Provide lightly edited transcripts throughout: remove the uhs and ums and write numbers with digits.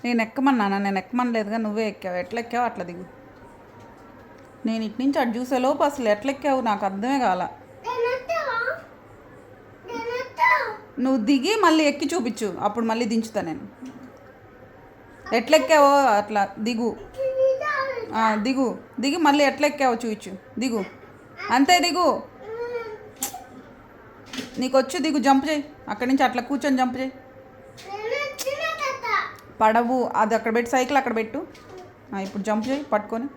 నేను ఎక్కమన్నానా? నేను ఎక్కమనలేదుగా, నువ్వే ఎక్కావు. ఎట్లా ఎక్కావు అట్లా దిగు. నేను ఇటు నుంచి అటు చూసేలోపు అసలు ఎట్లా ఎక్కావు నాకు అర్థమే కాల. నువ్వు దిగి మళ్ళీ ఎక్కి చూపించు, అప్పుడు మళ్ళీ దించుతా నేను. ఎట్లా ఎక్కావో అట్లా దిగు. దిగు దిగి మళ్ళీ ఎట్లా ఎక్కావో చూపించు. దిగు, అంతే దిగు. నీకు వచ్చు, దిగు. జంప్ చేయి అక్కడి నుంచి, అట్లా కూర్చొని జంప్ చేయి. పడవు, అది అక్కడ పెట్టి, సైకిల్ అక్కడ పెట్టు. ఇప్పుడు జంప్ చేయి పట్టుకొని.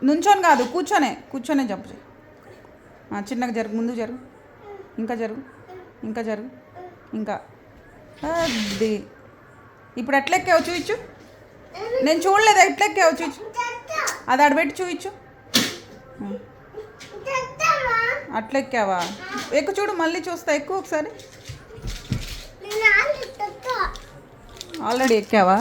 నుంచొని కాదు, కూర్చొనే జంప్ చేయి. చిన్నగా జరుగు, ముందు జరుగు, ఇంకా జరుగు, ఇంకా జరుగు, ఇంకా. అది ఇప్పుడు ఎట్లా ఎక్కావు చూపించు. నేను చూడలేదు, ఎట్లా ఎక్కావు చూపించు. అది ఆడబెట్టి చూపించు. అట్లా ఎక్కావా? ఎక్కువ చూడు, మళ్ళీ చూస్తా. ఎక్కువ ఒకసారి. ఆల్రెడీ ఎక్కావా?